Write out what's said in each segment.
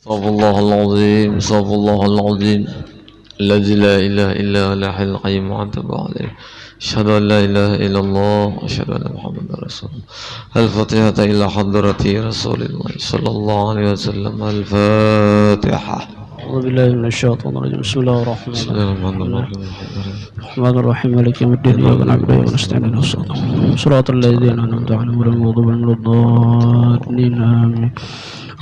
صلى الله العظيم صلى الله العظيم الذي لا إله إلا هو الحي القيوم وأتوب إليه. أشهد أن لا إله إلا الله وأشهد أن محمدا رسول الله. الفاتحة إلى حضرة رسول الله صلى الله عليه وسلم. الفاتحة. أعوذ بالله من الشيطان الرجيم. بسم الله الرحمن الرحيم. مالك يوم الدين. إياك نعبد وإياك نستعين اهدنا صراط الذين أنعمت عليهم غير المغضوب عليهم ولا الضالين. آمين.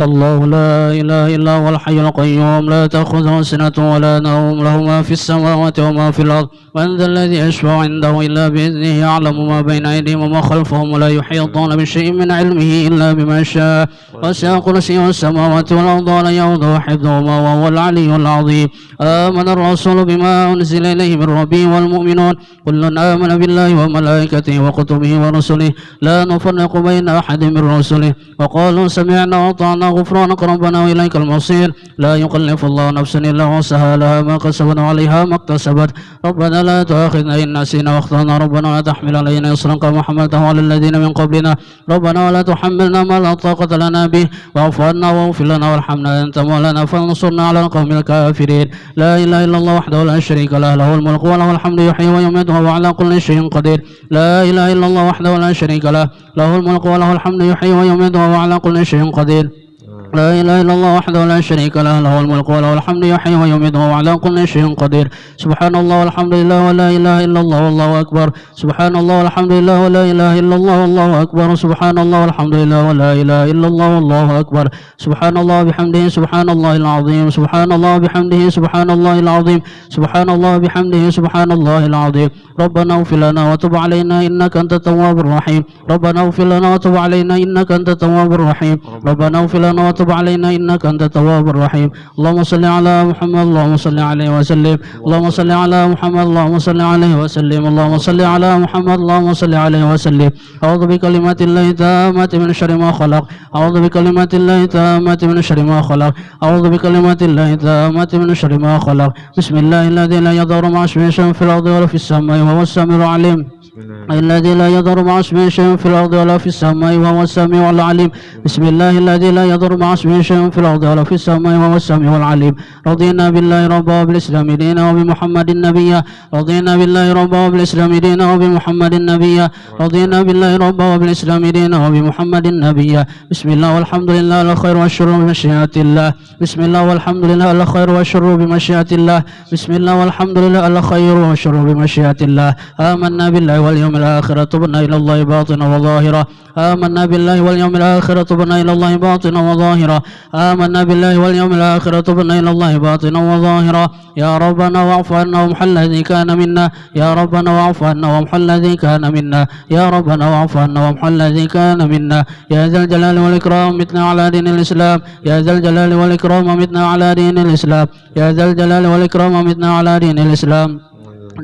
الله لا إله إلا هو الحي القيوم لا تأخذه سنة ولا نوم له ما في السماوات وما في الأرض من ذا الذي يشفع عنده إلا بإذنه يعلم ما بين أيديهم وما خلفهم ولا يحيطون بشيء من علمه إلا بما شاء وسع كرسيه السماوات والأرض ولا يؤوده حفظهما وهو العلي العظيم. آمن الرسول بما أنزل إليه من ربه والمؤمنون كل آمن بالله وملائكته وكتبه ورسله لا نفرق بين أحد من رسله وقالوا سمعنا وأطعنا غفرانك ربنا وإليك المصير. لا يكلف الله نفسا إلا وسعها لها ما كسبت وعليها ما اكتسبت. ربنا لا تؤاخذنا إن نسينا واخطأنا. ربنا لا تحمل علينا إصرا كما حملته على الذين من قبلنا. ربنا ولا تحملنا ما لا طاقة لنا به واعف عنا واغفر لنا وارحمنا أنت مولانا فانصرنا على القوم الكافرين. لا إله إلا الله وحده لا شريك له له الملك وله الحمد يحيي ويميت وهو على كل شيء قدير. لا إله إلا الله وحده لا شريك له له الملك وله الحمد يحيي ويميت وهو على كل شيء قدير. لا إله إلا الله وحده لا شريك له له الملك وله الحمد يحيي ويميت وهو على كل شيء قدير. سبحان الله والحمد لله ولا إله إلا الله والله أكبر. سبحان الله والحمد لله ولا إله إلا الله والله أكبر. سبحان الله والحمد لله ولا إله إلا الله والله أكبر. سبحان الله بحمده سبحان الله العظيم. سبحان الله بحمده سبحان الله العظيم. سبحان الله بحمده سبحان الله العظيم. ربنا اغفر لنا وتب علينا إنك أنت التواب الرحيم. ربنا اغفر لنا وتب علينا إنك أنت التواب الرحيم. ربنا اغفر لنا وتب علينا إنك أنت التواب الرحيم. اللهم صل على محمد اللهم صل عليه وسلم. اللهم صل على محمد اللهم صل عليه وسلم. اللهم صل على محمد اللهم صل عليه وسلم. أعوذ بكلمات الله التامة من شر ما خلق. أعوذ بكلمات الله التامة من شر ما خلق. أعوذ بكلمات الله التامة من شر ما خلق. بسم الله الذي لا يضر مع اسمه شيء في الأرض ولا في السماء وهو السميع العليم. الذي لا يضر مع اسمه شيء في الأرض ولا في السماء وهو السميع العليم. بسم الله الذي لا يضر مع اسمه شيء في الأرض ولا في السماء وهو السميع العليم. رضينا بالله ربا وبالإسلام دينا وبمحمد النبيا. رضينا بالله ربا وبالإسلام دينا وبمحمد النبيا. رضينا بالله ربا وبالإسلام دينا وبمحمد النبيا. بسم الله والحمد لله الخير والشر بمشيئة الله. بسم الله والحمد لله الخير والشر بمشيئة الله. بسم الله والحمد لله الخير والشر بمشيئة الله. آمنا بالله واليوم الآخر تبنا إلى الله باطنا وظاهرا. آمنا بالله واليوم الآخر تبنا إلى الله باطنا وظاهرا. آمنا بالله واليوم الآخر تبنا إلى الله باطنا وظاهرا. يا ربنا واعف عنا وامح الذي كان منا. يا ربنا واعف عنا وامح الذي كان منا. يا ربنا واعف عنا وامح الذي كان منا. يا ذا الجلال والإكرام متنا على دين الإسلام. يا ذا الجلال والإكرام متنا على دين الإسلام. يا ذا الجلال والإكرام متنا على دين الإسلام.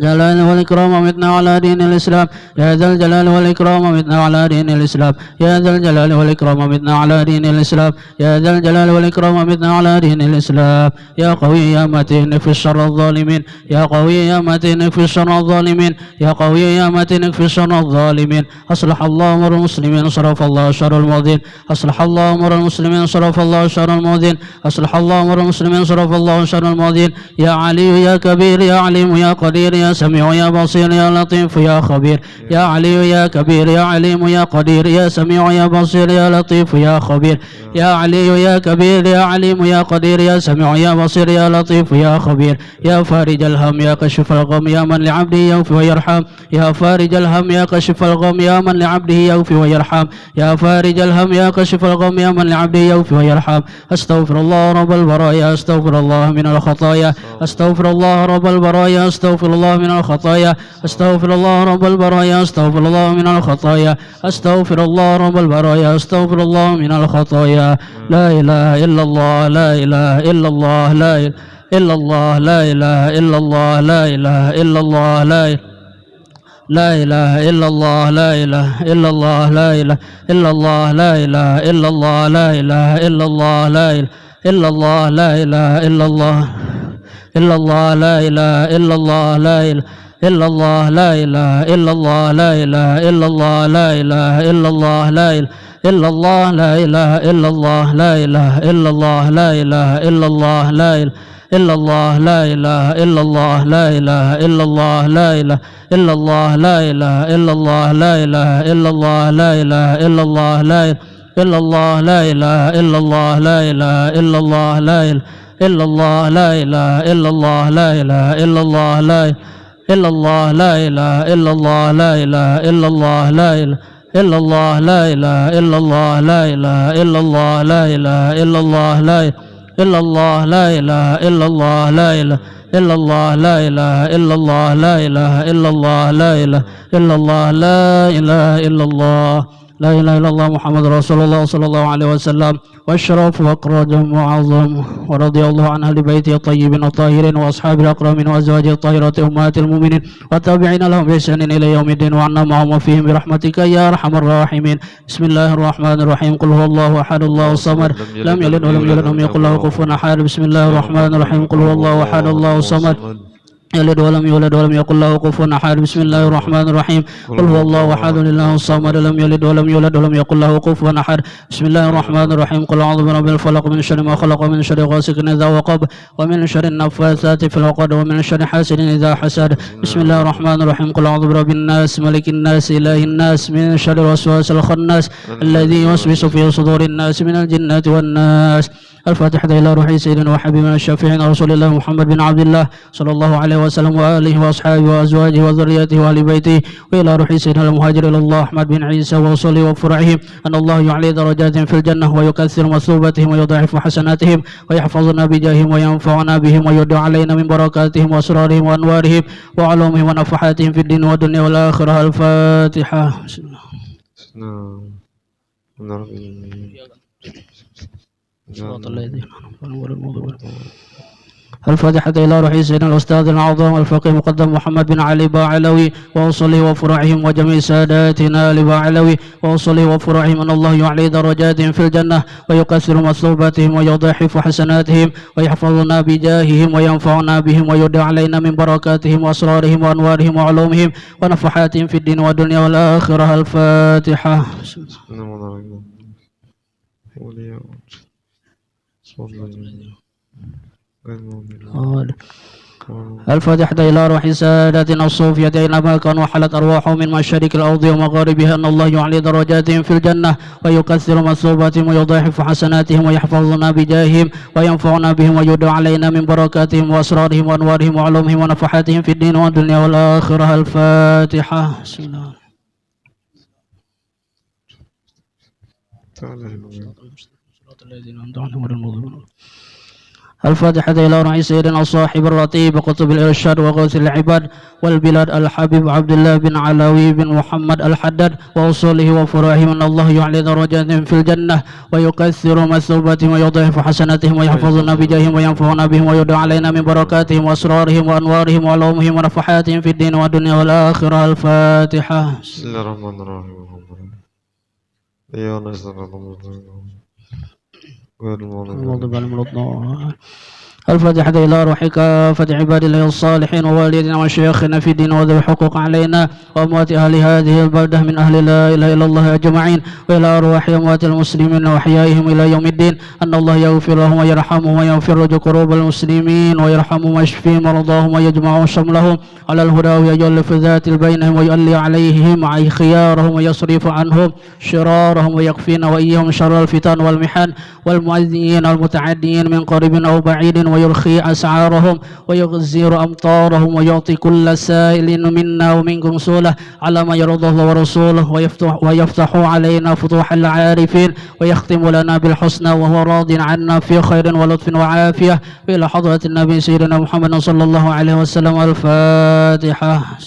جلال والإكرام متنا على دين الإسلام. يا ذا الجلال والإكرام متنا على دين الإسلام. يا ذا الجلال والإكرام متنا على دين الإسلام. يا ذا الجلال والإكرام متنا على دين الإسلام. يا قوي يا متين في الشر الظالمين. يا قوي يا متين في الشر الظالمين. يا قوي يا متين في الشر الظالمين. أصلح الله أمر المسلمين صرف الله شر المؤذين. أصلح الله أمر المسلمين صرف الله شر المؤذين. أصلح الله أمر المسلمين صرف الله شر المؤذين. يا علي يا كبير يا عليم يا قدير يا سميع يا بصير يا لطيف يا خبير. يا علي يا كبير يا عليم يا قدير يا سميع يا بصير يا لطيف يا خبير. يا علي يا كبير يا عليم يا قدير يا سميع يا بصير يا لطيف يا خبير. يا فارج الهم يا كشف الغم يا من لعبده يوفي ويرحم. يا فارج الهم يا كشف الغم يا من لعبده يوفي ويرحم. يا فارج الهم يا كشف الغم يا من لعبده يوفي ويرحم. أستغفر الله رب البرايا أستغفر الله من الخطايا. أستغفر الله رب البرايا أستغفر الله من الخطايا. أستغفر الله رب البرايا أستغفر الله من الخطايا. أستغفر الله رب البرايا أستغفر الله من الخطايا. لا إله إلا الله لا إله إلا الله لا إله إلا الله لا إله إلا الله لا إله إلا الله لا إله إلا الله لا إله إلا الله لا إله إلا الله لا إله إلا الله لا إله إلا الله لا إله إلا الله لا إله إلا الله إلا الله لا إله إلا الله لا إله إلا الله لا إله إلا الله لا إله إلا الله لا إله إلا الله لا إله إلا الله لا إله إلا الله لا إله إلا الله لا إله إلا الله لا إله إلا الله لا إله إلا الله لا إله إلا الله لا إله إلا الله لا إله إلا الله لا إله إلا الله لا إله إلا الله لا إله إلا الله لا إله إلا الله لا إله إلا الله لا إله إلا الله لا إله إلا الله لا إله إلا الله لا إلا الله لا إله إلا الله لا إله إلا الله لا إله إلا الله لا إله إلا الله لا إله إلا الله لا إله إلا الله لا إلا الله لا إله إلا الله لا إله إلا الله لا إله إلا الله لا إله إلا الله لا إله إلا الله لا إله إلا الله لا إله إلا الله محمد رسول الله صلى الله عليه وسلم والشرف وأكرم معظم ورضي الله عن أهل بيته الطيبين الطاهرين وأصحاب الأكرمين وأزواجه الطاهرات أمهات المؤمنين والتابعين لهم بإحسان إلى يوم الدين وعنا معهم وفيهم برحمتك يا أرحم الراحمين. بسم الله الرحمن الرحيم. قل هو الله أحد الله الصمد لم يلد ولم يولد ولم يكن له كفوا أحد. بسم الله الرحمن الرحيم. قل هو الله أحد الله الصمد يلد ولم يولد ولم يكن له كفوا أحد. بسم الله الرحمن الرحيم. قل هو الله أحد الله الصمد لم يلد ولم يولد ولم يكن له كفوا أحد. بسم الله الرحمن الرحيم. قل أعوذ برب الفلق من شر ما خلق ومن شر غاسق إذا وقب ومن شر النفاثات في العقد ومن شر حاسد إذا حسد. بسم الله الرحمن الرحيم. قل أعوذ برب الناس ملك الناس إله الناس من شر الوسواس الخناس الذي يوسوس في صدور الناس من الجنة والناس. الفاتحة إلى روح سيدنا وحبيبنا الشفيع رسول الله محمد بن عبد الله صلى الله عليه وسلم وآله وأصحابه وأزواجه وذريته وآل بيته وإلى روح سيدنا المهاجر إلى الله أحمد بن عيسى وصلي وفرعه أن الله يعلي درجاتهم في الجنة ويكثر مثوبتهم ويضاعف حسناتهم ويحفظنا بجاههم وينفعنا بهم ويدعو علينا من بركاتهم وأسرارهم وأنوارهم وعلومهم ونفحاتهم في الدين والدنيا والآخرة. الفاتحة. صراط الذين الفاتحة إلى روح سيدنا الأستاذ العظيم الفقيه مقدم محمد بن علي باعلوي وأصلي وفرعهم وجميع ساداتنا لباعلوي وأصلي وفرعهم أن الله يعلي درجاتهم في الجنة ويكثر مثوباتهم ويضاعف حسناتهم ويحفظنا بجاههم وينفعنا بهم ويدعو علينا من بركاتهم وأسرارهم وأنوارهم وعلومهم ونفحاتهم في الدين والدنيا والآخرة. الفاتحة. الفاتحة إلى روح سادتنا الصوفية أينما كانوا وحلت أرواحهم من مشارق الأرض ومغاربها أن الله يعلي درجاتهم في الجنة ويكثر مثوباتهم ويضاعف حسناتهم ويحفظنا بجاههم وينفعنا بهم ويدعو علينا من بركاتهم وأسرارهم وأنوارهم وعلومهم ونفحاتهم في الدين والدنيا والآخرة. الفاتحة. بسم الله. الفاتحة إلى روح سيدنا صاحب الرتيب قطب الإرشاد وغوث العباد والبلاد الحبيب عبد الله بن علوي بن محمد الحداد وأصوله وفروعهم أن الله يعلي درجاتهم في الجنة ويكثر مثوباتهم ويضاعف حسناتهم ويحفظنا بجاههم وينفعنا بهم ويدعو علينا من بركاتهم وأسرارهم وأنوارهم وعلومهم ونفحاتهم في الدين والدنيا والآخرة. الفاتحة. بسم الله الرحمن الرحيم. يا نستغفر الفاتحة إلى روح كافة عباد الله الصالحين ووالدنا وشيخنا في الدين وذوي الحقوق علينا وأموات أهل هذه البلدة من أهل لا إله إلا الله أجمعين وإلى أرواح أموات المسلمين وأحيائهم إلى يوم الدين أن الله يغفر لهم ويرحمهم ويغفر كروب المسلمين ويرحمهم ويشفي مرضاهم ويجمع شملهم على الهدى ويؤلف ذات بينهم ويؤلي عليهم خيارهم ويصرف عنهم شرارهم ويكفينا وإياهم شر الفتن والمحن والمؤذيين والمتعدين من قريب أو بعيد ويرخي أسعارهم ويغزير أمطارهم ويعطي كل سائل منا ومنكم سؤله على ما يرضى الله ورسوله ويفتح علينا فتوح العارفين ويختم لنا بالحسنى وهو راض عنا في خير ولطف وعافية إلى حضرة النبي سيدنا محمد صلى الله عليه وسلم. الفاتحة.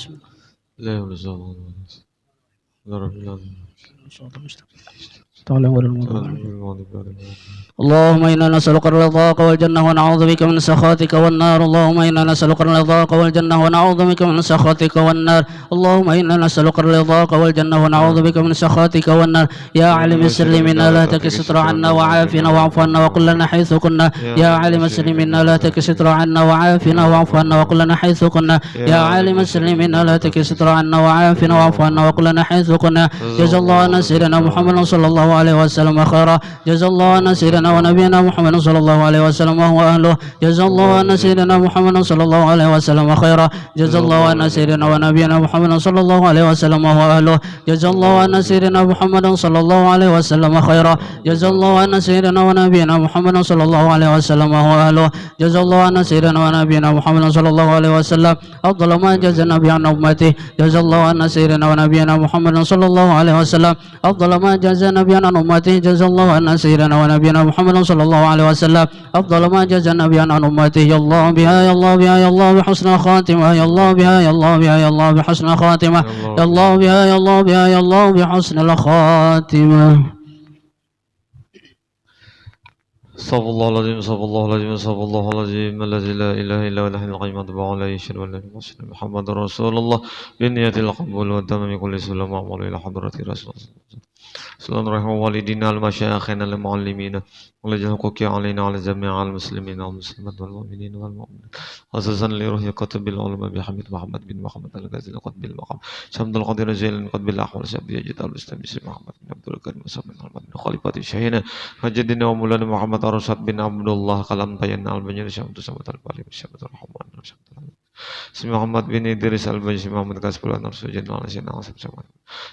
اللهم إنا نسألك رضاك والجنة ونعوذ بك من سخطك والنار. اللهم إنا نسألك رضاك والجنة ونعوذ بك من سخطك والنار. اللهم إنا نسألك رضاك والجنة ونعوذ بك من سخطك والنار. يا علم السر منا لا تكستر عنا وعافنا واعف عنا وقل لنا حيث كنا. يا عالم السر منا لا تكستر عنا وعافنا واعف عنا وقل لنا حيث كنا. يا عالم السر منا لا تكستر عنا وعافنا واعف عنا وقل لنا حيث كنا. جزا الله عنا سيدنا محمد صلى الله عليه وسلم خيرا. جزا الله عنا سيدنا ونبينا محمد صلى الله عليه وسلم وهو أهله. جزا الله عنا سيدنا محمد صلى الله عليه وسلم خيرا. جزا الله عنا سيدنا ونبينا محمد صلى الله عليه وسلم وهو أهله. جزا الله عنا سيدنا محمد صلى الله عليه وسلم خيرا. جزا الله عنا سيدنا ونبينا محمد صلى الله عليه وسلم وهو أهله. جزا الله عنا سيدنا ونبينا محمد صلى الله عليه وسلم أفضل ما جزى النبي عن أمته. جزا الله عنا سيدنا ونبينا محمد صلى الله عليه وسلم أفضل ما جزى النبي عن أمته. جزا الله عنا سيدنا ونبينا محمد صلى الله عليه وسلم أفضل ما جزى النبي عن أمته. يا الله بها يا الله بها يا الله بحسن خاتمة. يا الله بها يا الله بها يا الله بحسن خاتمة. يا الله بها يا الله بها يا الله بحسن الخاتمة. صلى الله العظيم صلى الله العظيم صلى الله العظيم الذي لا إله إلا هو الحي القيوم أتبع عليه أشهد أن لا إله إلا الله محمد رسول الله بنية القبول والتمام كل سلام وعمل إلى حضرة رسول الله. صلى الله عليه والدينا المشايخنا المعلمين ولجل حقوق علينا على جميع المسلمين والمسلمات والمؤمنين والمؤمنات خصوصا لروح كتب العلماء بحمد محمد بن محمد الغزالي قطب المقام شمد القدير جيل قطب الأحوال شعبية جد الإسلام محمد بن عبد الكريم وسلم محمد بن خليفة الشهينة مجدنا ومولانا محمد أرشد بن عبد الله قلم طينا البنير شمد سمت الباري شمد الرحمن شمد si Muhammad bin Idris al-Bajri, si Muhammad Kasbul An-Narsu Jannah Al-Sina Asab Samad,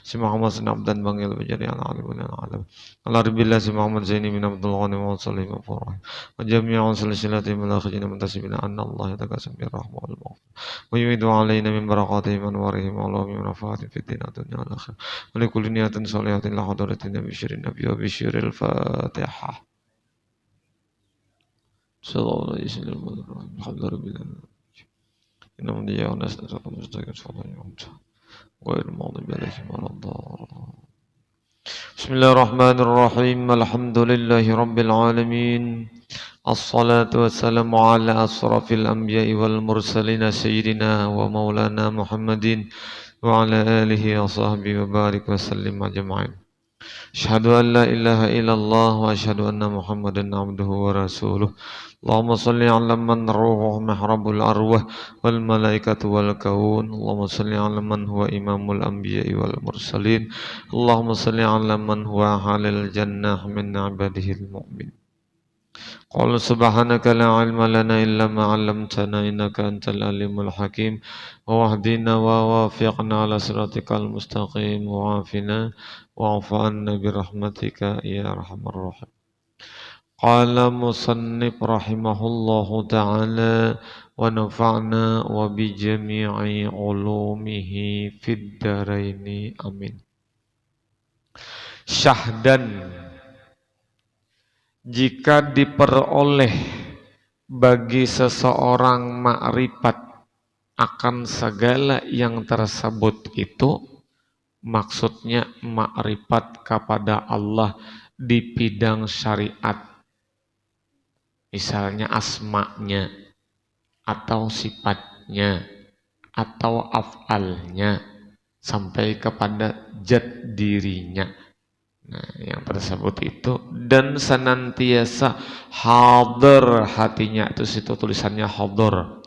si Muhammad Sinabdan Bangil Bajari Al-Alim Al-Alam Al-Arbillah, si Muhammad Zaini bin Abdul Ghani wa Salim wa Farah wa jami'un silsilati malakhijina muntasibina anna Allah yatakasam bi rahmah wal maghfirah wa yumidu alayna min barakatihim anwarihim wa Allahum rafahatin fid din dunya wal akhirah wa likulli niyatin salihatin la hadratin nabi syirin nabi wa bisyiril fatihah. Sallallahu alaihi wasallam. Alhamdulillah. إنهم ليجعلون أسنة مستقيم صلى غير المغضوب عليهم ولا الضالين. بسم الله الرحمن الرحيم. الحمد لله رب العالمين. الصلاة والسلام على أشرف الأنبياء والمرسلين سيدنا ومولانا محمد وعلى آله وصحبه وبارك وسلم أجمعين. أشهد أن لا إله إلا الله وأشهد أن محمدا عبده ورسوله. اللهم صل على من روحه محرب الأرواح والملائكة والكون. اللهم صل على من هو إمام الأنبياء والمرسلين. اللهم صل على من هو أهل الجنة من عباده المؤمنين. قال سبحانك لا علم لنا إلا ما علمتنا إنك أنت العليم الحكيم. واهدنا ووافقنا على صراطك المستقيم وعافنا واعف عنا برحمتك يا أرحم الراحمين. قال مصنف رحمه الله تعالى ونفعنا وبجميع علومه في الدارين amin. Syahdan, jika diperoleh bagi seseorang makrifat akan segala yang tersebut itu, maksudnya makrifat kepada Allah di bidang syariat, misalnya asma'nya atau sifatnya atau af'alnya sampai kepada zat dirinya. Nah, yang tersebut itu dan senantiasa hadir hatinya, itu situ tulisannya hadir.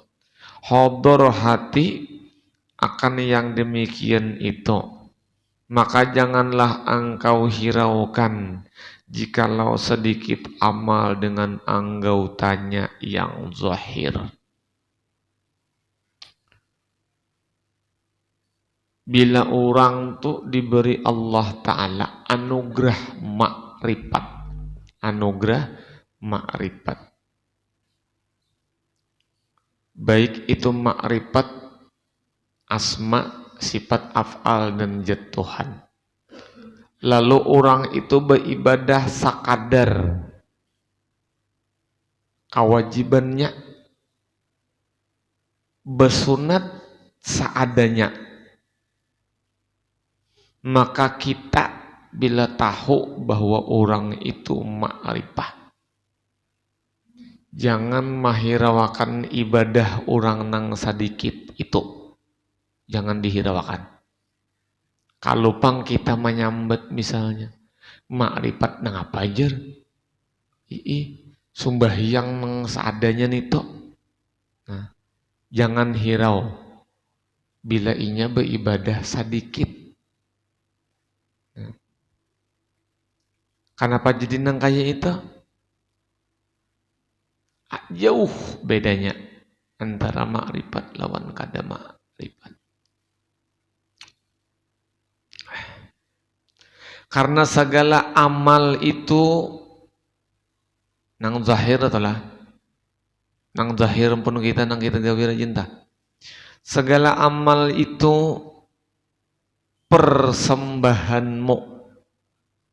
Hadir hati akan yang demikian itu, maka janganlah engkau hiraukan jikalau sedikit amal dengan anggotanya yang zahir. Bila orang tuh diberi Allah Ta'ala anugerah makrifat, anugerah makrifat, baik itu makrifat asma, sifat, af'al dan zat Tuhan, lalu orang itu beribadah sakadar kewajibannya, bersunat seadanya, maka kita bila tahu bahwa orang itu makrifah, Jangan mahirawakan ibadah orang nang sadikit itu. Jangan dihirawakan. Kalau pang kita menyambat misalnya, makrifat nang apa aja? Sumbahyang nang seadanya nito. Nah, jangan hirau bila inya beribadah sadikit. Nah, kenapa jadi nang kaya itu? Jauh bedanya antara makrifat lawan kada makrifat. Karena segala amal itu nang zahir adalah nang zahir pun kita nang kita gawira cinta. Segala amal itu persembahanmu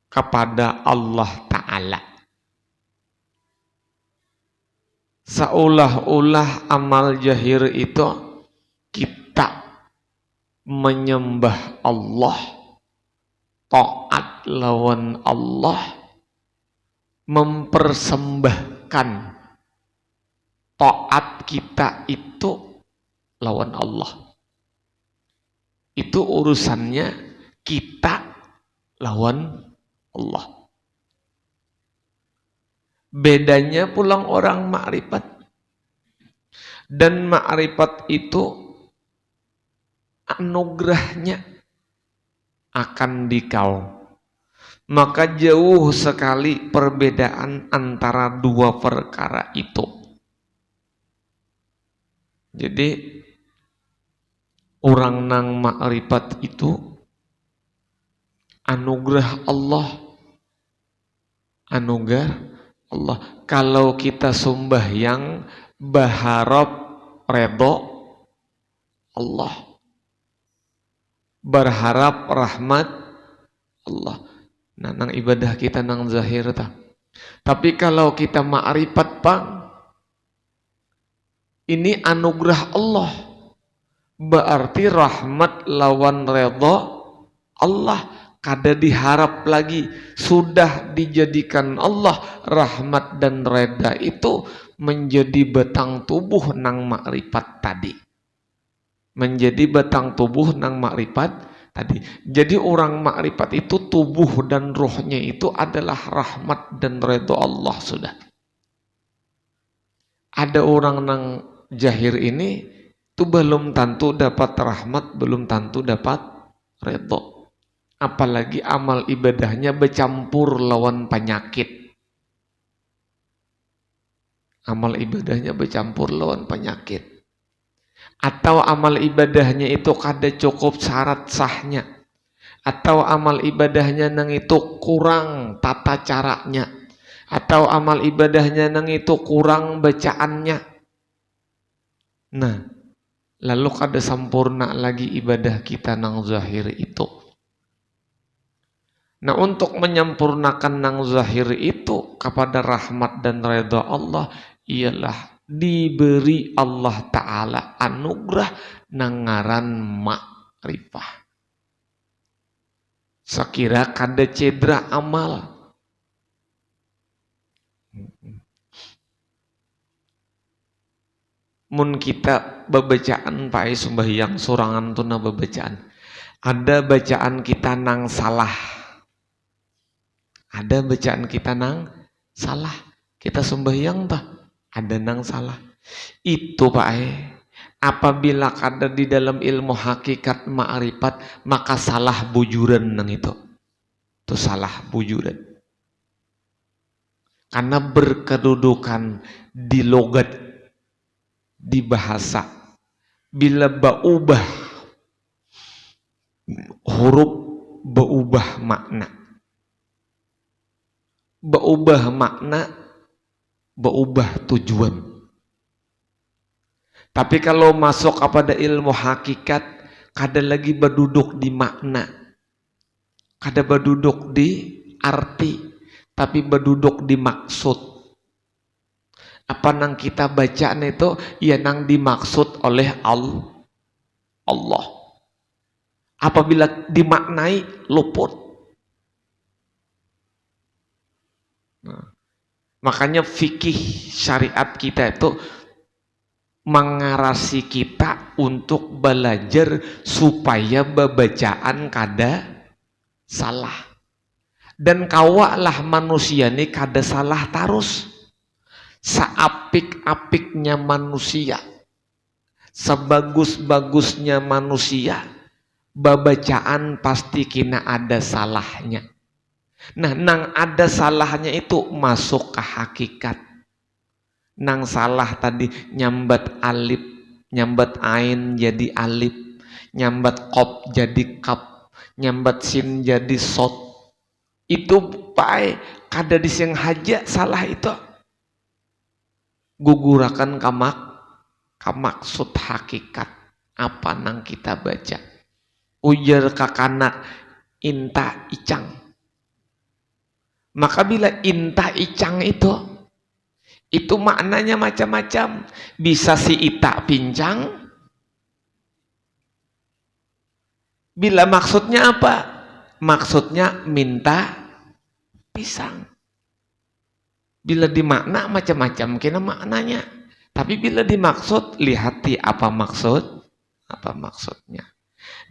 kepada Allah Ta'ala. Seolah-olah amal zahir itu kita menyembah Allah, taat lawan Allah, mempersembahkan taat kita itu lawan Allah. Itu urusannya kita lawan Allah. Bedanya pulang orang makrifat. Dan makrifat itu anugerahnya akan dikau. Maka jauh sekali perbedaan antara dua perkara itu. Jadi orang nang makrifat itu anugerah Allah. Anugerah Allah. Kalau kita sembahyang berharap redho Allah, berharap rahmat Allah. Nah, nang ibadah kita nang zahir ta. Tapi kalau kita ma'rifat pang, ini anugerah Allah. Berarti rahmat lawan redho Allah. Kada diharap lagi, sudah dijadikan Allah rahmat dan reda itu menjadi batang tubuh nang makrifat tadi. Menjadi batang tubuh nang makrifat tadi. Jadi orang makrifat itu tubuh dan rohnya itu adalah rahmat dan reda Allah sudah. Ada orang nang jahir ini itu belum tentu dapat rahmat, belum tentu dapat reda. Apalagi amal ibadahnya bercampur lawan penyakit. Amal ibadahnya bercampur lawan penyakit. Atau amal ibadahnya itu kada cukup syarat sahnya. Atau amal ibadahnya nang itu kurang tata caranya. Atau amal ibadahnya nang itu kurang bacaannya. Nah, lalu kada sempurna lagi ibadah kita nang zahir itu. Nah, untuk menyempurnakan nang zahir itu kepada rahmat dan redha Allah ialah diberi Allah Ta'ala anugerah nang ngaran makrifah. Sekira kada cedera amal. Mun kita bebacaan pai sembahyang sorangan tuna bebacaan. Ada bacaan kita nang salah. Ada bacaan kita nang salah. Kita sembahyang tak? Ada nang salah. Itu Pak apabila kada di dalam ilmu hakikat ma'rifat, maka salah bujuran nang itu. Itu salah bujuran. Karena berkedudukan di logat, di bahasa. Bila berubah huruf, berubah makna. Berubah makna, berubah tujuan. Tapi kalau masuk kepada ilmu hakikat, kada lagi berduduk di makna, kada berduduk di arti, tapi berduduk di maksud. Apa nang kita bacaan itu, ya nang dimaksud oleh Allah. Apabila dimaknai, luput. Nah, Makanya fikih syariat kita itu mengarasi kita untuk belajar supaya bacaan kada salah. Dan kawalah manusia ini kada salah terus. Seapik-apiknya manusia, sebagus-bagusnya manusia, babacaan pasti kena ada salahnya. Nah, nang ada salahnya itu masuk ke hakikat. Nang salah tadi nyambat alif, nyambat ain jadi alif, nyambat qaf jadi kaf, nyambat sin jadi sod. Itu pae kada diseng haja salah itu. Gugurakan kamaksud hakikat apa nang kita baca. Ujar kakanak inta icang. Maka bila inta icang itu maknanya macam-macam. Bisa si ita pincang. Bila maksudnya apa? Maksudnya minta pisang. Bila dimakna macam-macam kena maknanya. Tapi bila dimaksud, lihati apa maksudnya.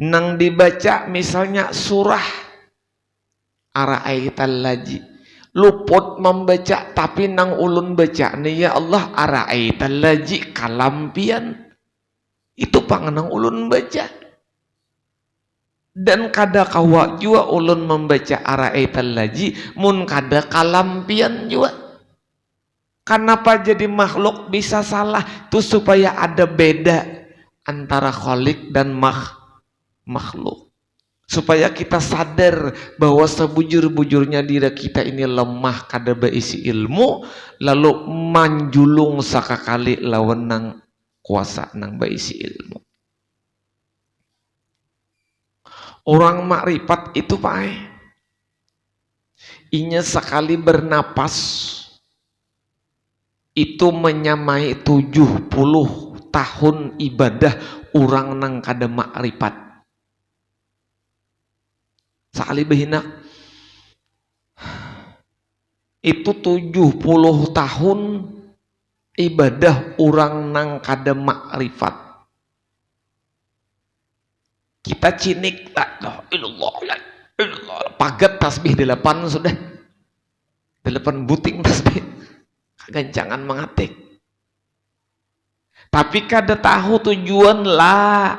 Nang dibaca misalnya surah Ara'aital laji. Luput membaca tapi nang ulun baca nih ya Allah Ara'aital laji kalampian. Itu panganang ulun baca. Dan kada kawa jua ulun membaca Ara'aital laji mun kada kalampian jua. Kenapa jadi makhluk bisa salah? Itu supaya ada beda antara khalik dan makhluk. Supaya kita sadar bahwa sebujur-bujurnya diri kita ini lemah kada berisi ilmu, lalu manjulung sakakali lawan nang kuasa nang berisi ilmu. Orang makrifat itu Pak, inya sekali bernapas itu menyamai 70 tahun ibadah orang nang kada makrifat. Sekali behinak itu 70 tahun ibadah orang nang kada makrifat. Kita cinik la ilallah pagat tasbih 8 sudah 8 buting tasbih gancangan mengatik. Tapi kada tahu tujuan la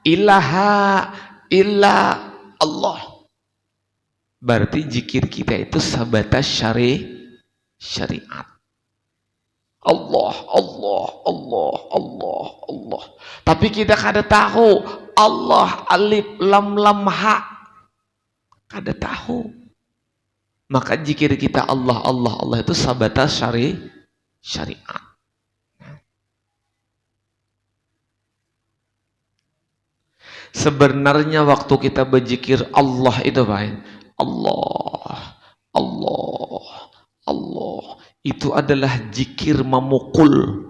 ilaha illa Allah. Berarti zikir kita itu sebatas syariat. Allah, Allah, Allah, Allah, Allah. Tapi kita kada tahu Allah alif lam lam ha. Kada tahu. Maka zikir kita Allah, Allah, Allah itu sebatas syariat. Sebenarnya waktu kita berzikir Allah itu baik. Allah, Allah, Allah. Itu adalah zikir memukul.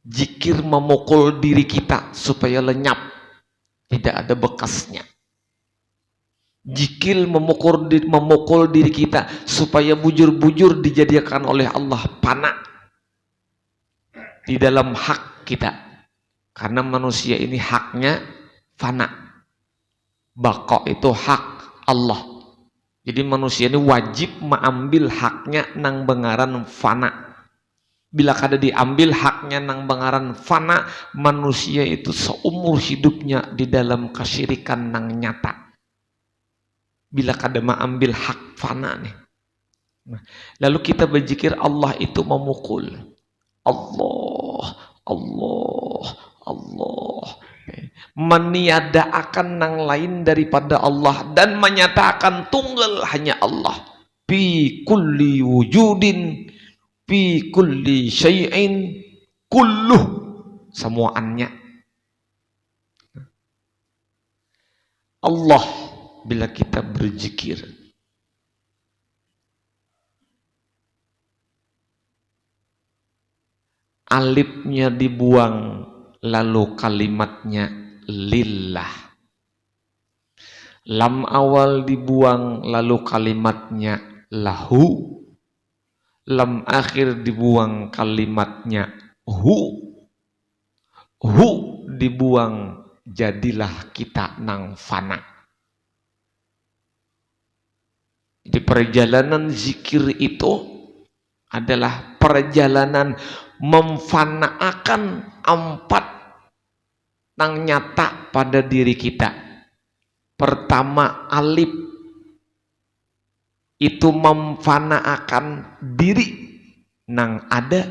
Zikir memukul diri kita supaya lenyap. Tidak ada bekasnya. Zikir memukul diri kita supaya bujur-bujur dijadikan oleh Allah fana di dalam hak kita. Karena manusia ini haknya fana. Baqa itu hak Allah. Jadi manusia ini wajib mengambil haknya nang bengaran fana. Bila kada diambil haknya nang bengaran fana, manusia itu seumur hidupnya di dalam kesyirikan nang nyata. Bila kada mengambil hak fana nih. Lalu kita berzikir Allah itu memukul. Allah, Allah, Allah. Meniadakan nang lain daripada Allah dan menyatakan tunggal hanya Allah. Fi kulli wujudin, fi kulli syai'in, kulluh, semuanya. Allah bila kita berzikir. Alifnya dibuang, lalu kalimatnya lillah. Lam awal dibuang, lalu kalimatnya lahu. Lam akhir dibuang kalimatnya hu. Hu dibuang, jadilah kita nang fana. Di perjalanan zikir itu adalah perjalanan memfanaakan empat nang nyata pada diri kita. Pertama, alif itu memfanaakan diri nang ada,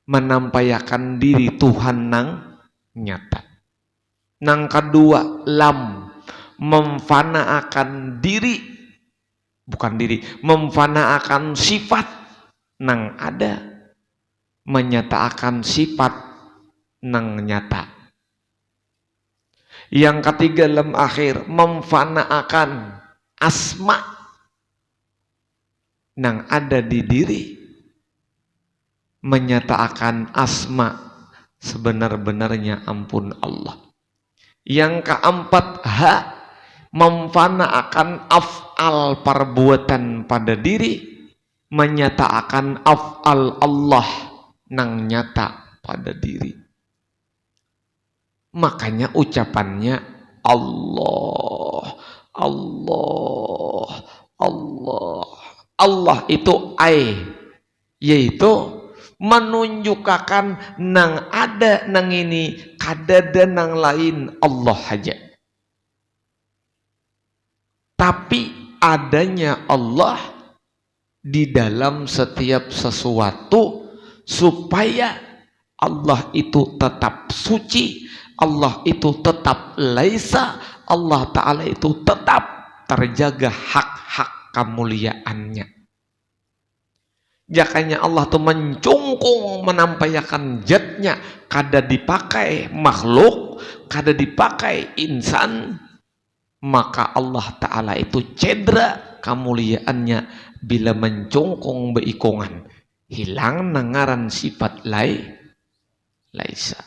menampayakan diri Tuhan nang nyata. Nang kedua, lam memfanaakan diri, bukan diri, memfanaakan sifat nang ada, menyatakan sifat nang nyata. Yang ketiga, lam akhir memfanaakan asma nang ada di diri, menyatakan asma sebenar-benarnya ampun Allah. Yang keempat, ha memfanaakan af'al perbuatan pada diri, menyatakan af'al Allah nang nyata pada diri. Makanya ucapannya Allah, Allah, Allah. Allah itu yaitu menunjukkan nang ada nang ini, kadada nang lain Allah aja. Tapi adanya Allah di dalam setiap sesuatu supaya Allah itu tetap suci, Allah itu tetap laisa, Allah Ta'ala itu tetap terjaga hak-hak kemuliaannya. Jakanya Allah tuh mencungkung menampayakan zatnya, kada dipakai makhluk, kada dipakai insan, maka Allah Ta'ala itu cedera kemuliaannya bila mencungkung beikongan, hilang nangaran sifat laisa.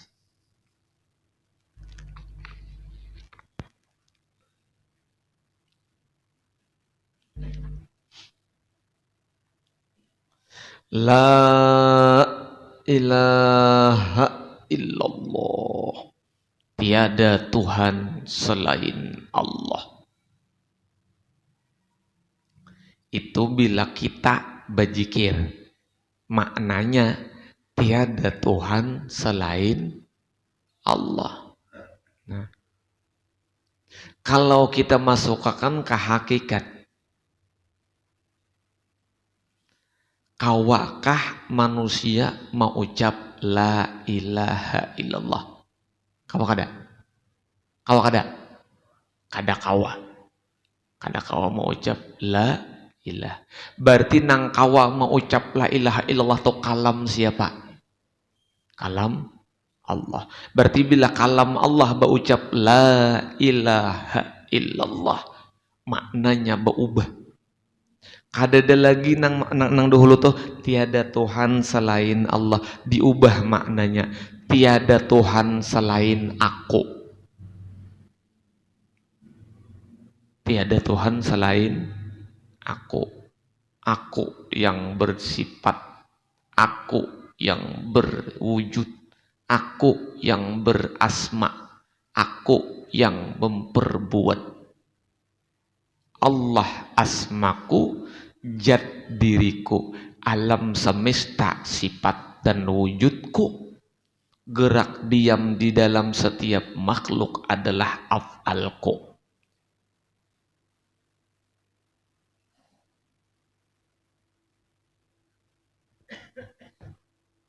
La ilaha illallah, tiada Tuhan selain Allah. Itu bila kita berzikir, maknanya tiada Tuhan selain Allah. Nah, kalau kita masukkan ke hakikat, kawakah manusia mau ucap la ilaha illallah? Kawa kada? Kawa kada? Kada kawa. Kada kawa mau ucap la ilah. Berarti nang kawa mau ucap la ilaha illallah tuh kalam siapa? Kalam Allah. Berarti bila kalam Allah berucap la ilaha illallah, maknanya berubah. Kadada lagi nang dahulu tuh tiada Tuhan selain Allah, diubah maknanya tiada Tuhan selain aku. Tiada Tuhan selain aku. Aku yang bersifat, aku yang berwujud, aku yang berasma, aku yang memperbuat. Allah asmaku, zat diriku, alam semesta sifat dan wujudku, gerak diam di dalam setiap makhluk adalah af'alku.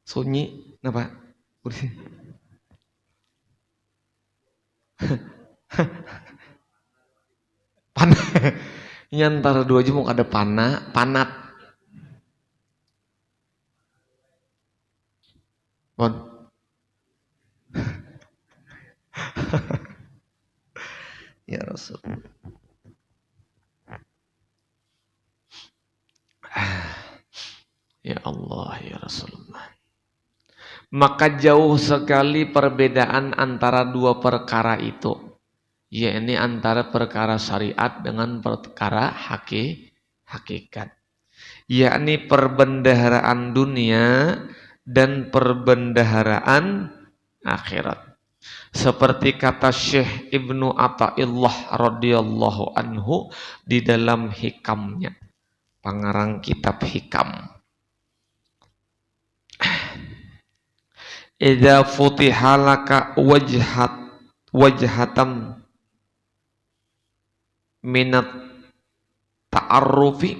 Sunyi kenapa? Panah. Ini antara dua aja mau ada panat. Bon. Ya Rasul. Ya Allah, ya Rasulullah. Maka jauh sekali perbedaan antara dua perkara itu. Ya, ini antara perkara syariat dengan perkara hakikat. yakni perbendaharaan dunia dan perbendaharaan akhirat. Seperti kata Syekh Ibnu Athaillah radhiyallahu anhu di dalam hikamnya, pengarang kitab hikam. Idza futihalaka wajhatam minat ta'arrufi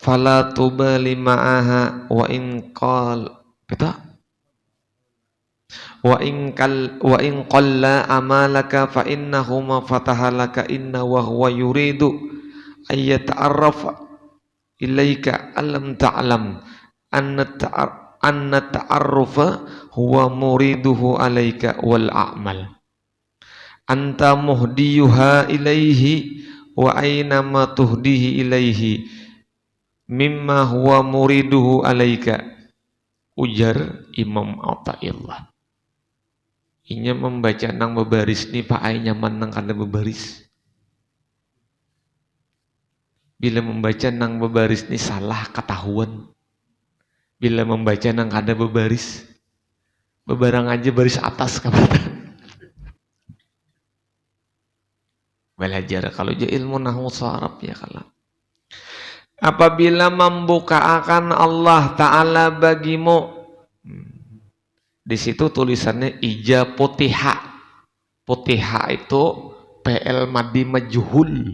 fala tubali ma'aha wa in qalla amalaka fa innahuma fatahalaka inna wa huwa yuridu ayyata'arrafa ilaika alam ta'lam anna ta'arrufa huwa muriduhu alaika wal a'mal anta muhdiyuha ilaihi wa aina ma tuhdihi ilaihi mimma huwa muriduhu alaika, ujar Imam Athaillah. Inya membaca nang bebaris ni Pak ai nyaman nang kada bebaris. Bila membaca nang bebaris ni salah ketahuan. Bila membaca nang kada bebaris, bebarang aja baris atas kabar. Belajar kalau je ilmu nahwu sharaf ya kalau. Apabila membukakan Allah Ta'ala bagimu, di situ tulisannya ija putiha. Putiha itu PL madi majhul,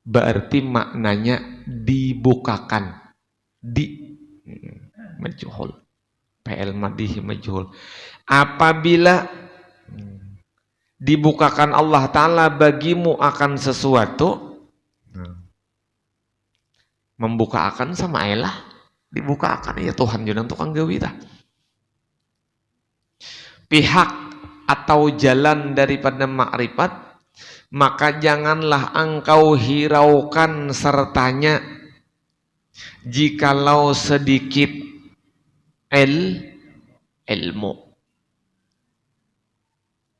berarti maknanya dibukakan. Majhul. PL madi majhul. Apabila dibukakan Allah Ta'ala bagimu akan sesuatu, membuka akan sama elah dibuka akan ya Tuhan jangan tukang gawi dah. Pihak atau jalan daripada makrifat, maka janganlah engkau hiraukan sertanya jikalau sedikit ilmu.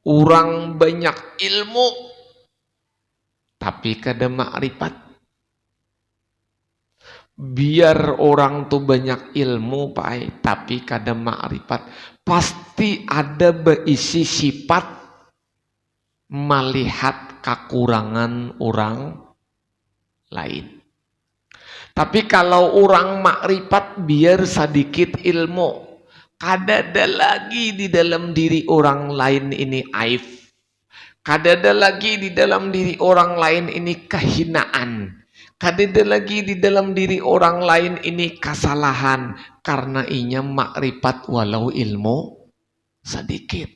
Orang banyak ilmu tapi kada makrifat. Biar orang tuh banyak ilmu Pak, tapi kada makrifat, pasti ada berisi sifat melihat kekurangan orang lain. Tapi kalau orang makrifat biar sedikit ilmu, kada ada lagi di dalam diri orang lain ini aib, kada ada lagi di dalam diri orang lain ini kehinaan, kada ada lagi di dalam diri orang lain ini kesalahan, karena inya makrifat walau ilmu sedikit.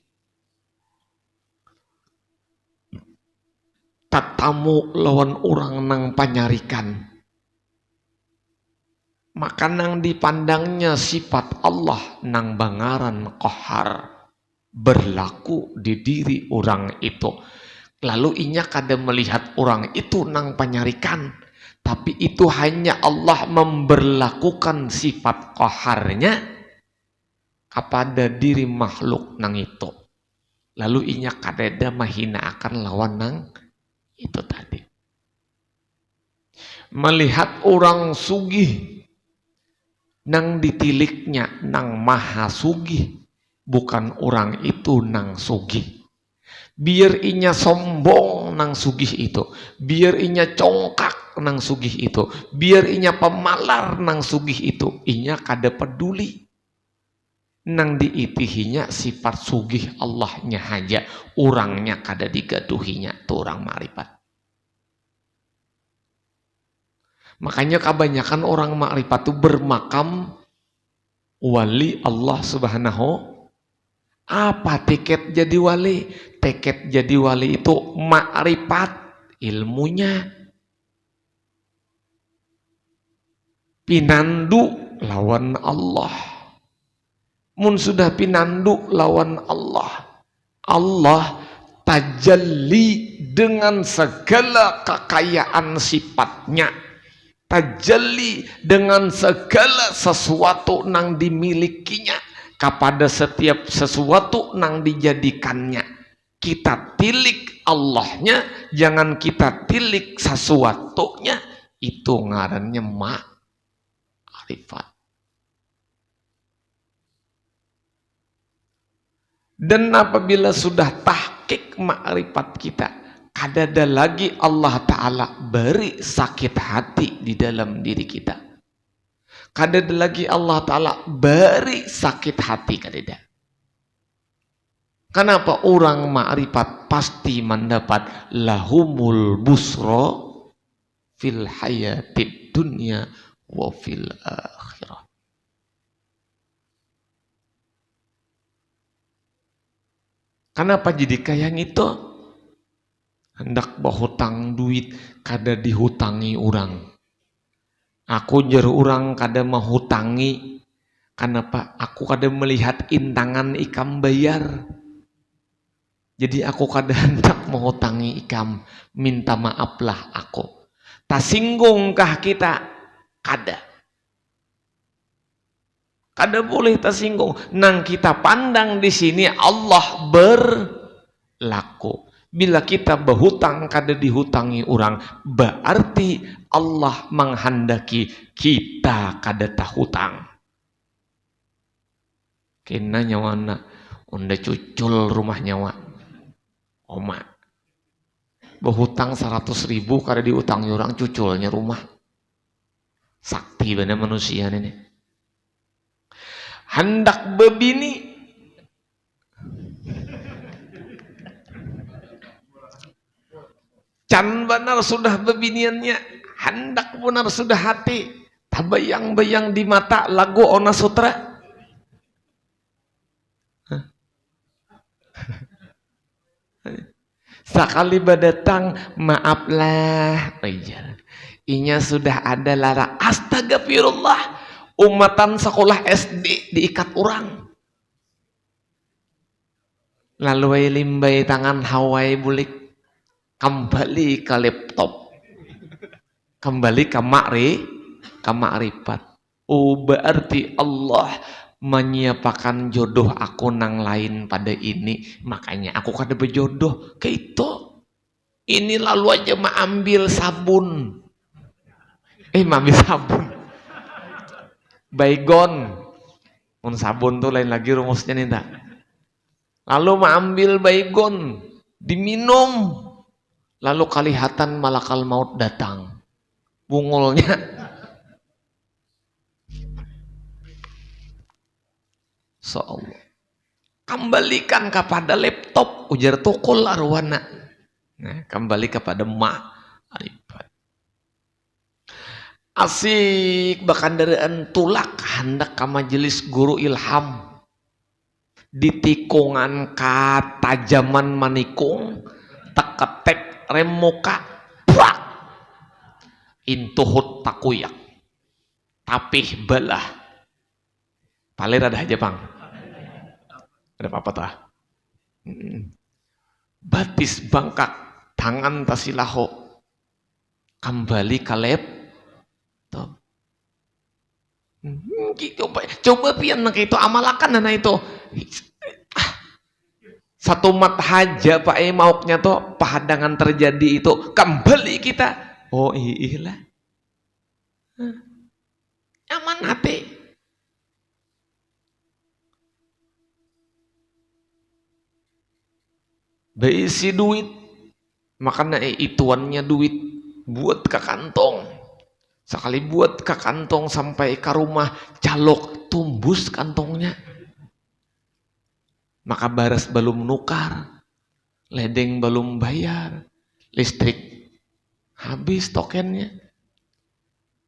Tatamu lawan orang nang panyarikan, maka nang dipandangnya sifat Allah nang bangaran qahar berlaku di diri orang itu. Lalu inya kada melihat orang itu nang panyarikan, tapi itu hanya Allah memberlakukan sifat qaharnya kepada diri makhluk nang itu. Lalu inya kadeda mahina akan lawan nang itu tadi. Melihat orang sugih nang ditiliknya nang maha sugih, bukan orang itu nang sugih. Biar inya sombong nang sugih itu, biar inya congkak nang sugih itu, biar inya pemalar nang sugih itu, inya kada peduli. Nang diitihinya sifat sugih Allahnya haja, orangnya kada digaduhinya, tu orang makrifat. Makanya kebanyakan orang makrifat itu bermakam wali Allah Subhanahu. Apa tiket jadi wali? Tiket jadi wali itu makrifat ilmunya. Pinandu lawan Allah. Mun sudah pinandu lawan Allah, Allah tajalli dengan segala kekayaan sifatnya, tajalli dengan segala sesuatu nang dimilikinya kepada setiap sesuatu nang dijadikannya. Kita tilik Allahnya, jangan kita tilik sesuatunya. Itu ngarannya ma'rifat. Dan apabila sudah tahqiq ma'rifat kita, kadada lagi Allah Ta'ala beri sakit hati di dalam diri kita. Kadada lagi Allah Ta'ala beri sakit hati kadada. Kenapa? Orang ma'rifat pasti mendapat lahumul busro fil hayatid dunya wa fil akhirah. Kenapa jadi kayak itu? Hendak bahutang duit kada dihutangi orang. Aku jer orang kada mahutangi. Kenapa? Aku kada melihat intangan ikam bayar. Jadi aku kada hendak mahutangi ikam. Minta maaflah aku. Tak singgungkah kita? Kada. Kada boleh tersinggung. Nang kita pandang di sini Allah berlaku. Bila kita berhutang kada dihutangi orang, berarti Allah menghendaki kita kada tahutang. Kena nyawana unda cucul rumah nyawa. Oma. Berhutang 100.000 kada diutangi orang, cuculnya rumah. Sakti benar manusia ini. Hendak bebini can benar sudah bebiniannya, hendak benar sudah hati, tabayang-bayang di mata lagu Ona Sutra. Sekali berdatang, maaflah, inya sudah ada lara, astagfirullah. Umatan sekolah SD diikat orang. Lalu limbai tangan Hawaii bulik. Kembali ke laptop. Kembali ke ma'rifat. Oh, berarti Allah menyiapkan jodoh aku nang lain pada ini. Makanya aku kada berjodoh ke itu. Ini lalu aja ambil sabun. Ambil sabun. Baygon, sabun tuh lain lagi rumusnya nih tak. Lalu mengambil baygon, diminum, lalu kelihatan malakal maut datang, bungulnya. Allah, kembalikan kepada laptop, ujar tukul arwana. Nah, kembali kepada ma'rifat. Asik bakandaraan tulak hendak ke majelis guru ilham di tikungan katajaman manikung teketek rem muka prak intuhut takuyak tapih balah palir ada aja bang ada apa tah batis bangkak tangan tasilaho kembali ke coba pian nak itu amalakan nana itu satu mat haja pak mauknya tuh pahadangan terjadi itu kembali kita oh iya aman hati beisi duit makanya ituannya duit buat ke kantong. Sekali buat ke kantong sampai ke rumah calok tumbus kantongnya. Maka baras belum nukar, ledeng belum bayar, listrik habis tokennya.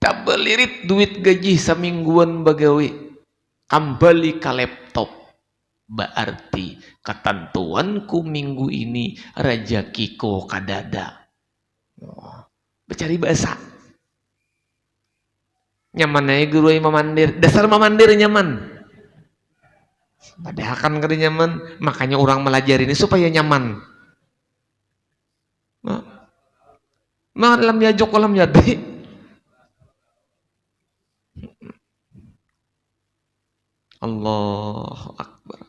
Tak belirit duit gaji semingguan bagawi, kembali ke laptop. Berarti ketentuanku minggu ini rezekiku kadada. Bercari bahasa. Nyaman aja guru mamandir, dasar mamandir nyaman. Padahal kan kada nyaman, makanya orang belajar ini supaya nyaman. Mah dalam yajok dalam yadi. Allahu Akbar.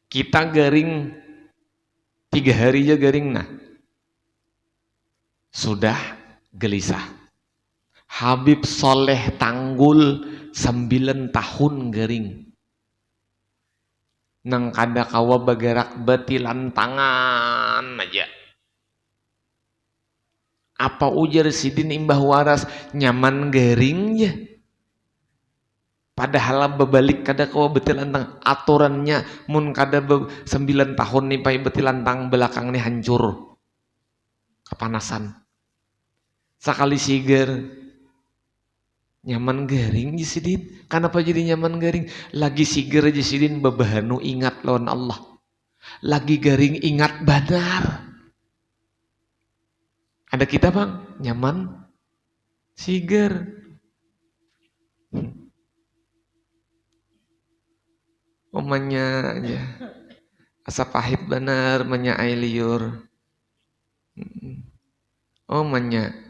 Kita garing 3 hari aja garing nah. sudah gelisah. Habib Soleh Tanggul 9 tahun gering. Nang kada kawa bergerak betilan tangan aja. Apa ujar Sidin Imbah Waras nyaman gering ya. Padahal bebalik kada kawa betilan tangan. Aturannya mun kada 9 tahun nih pai betilan tangan belakang nih hancur. Kepanasan. Sekali siger nyaman garing Sidin. Kenapa jadi nyaman garing? Lagi siger aja Sidin babahanu ingat lawan Allah. Lagi garing ingat badar. Ada kita bang, nyaman siger. Omanya aja. Asa pahit benar menyai liur. Omanya.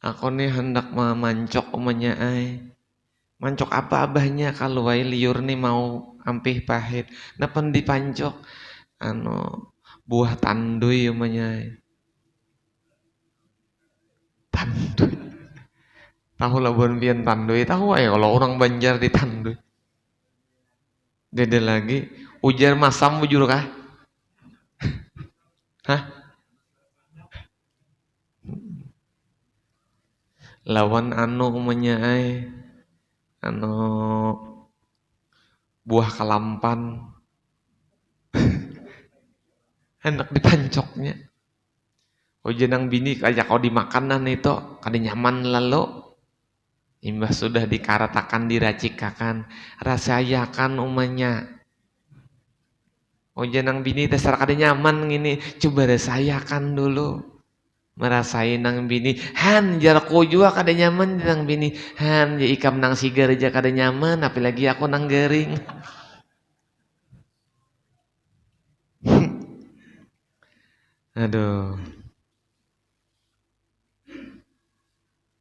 Aku nih hendak memancok omanya ay. Mancok apa abahnya kalau wae liur nih mau ampih pahit. Napa dipancok? Buah tanduy omanya. Tanduy. Tahu labuan pian tanduy, tahu ya kalau orang Banjar di tanduy. Dede lagi ujar masam bujur kah? Hah? Lawan umanya ay. Buah kalampan. Hendak dipancoknya. Jenang bini kayak kau dimakanan itu kada nyaman lalu. Imbah sudah dikaratakan diracikakan, rasayakan umanya. Jenang bini terserah kada nyaman gini, coba rasayakan dulu. Merasain nang bini, han jarku juga kada nyaman nang bini, han ya ikam nang sigar aja kada nyaman, apalagi aku nang gering. Aduh.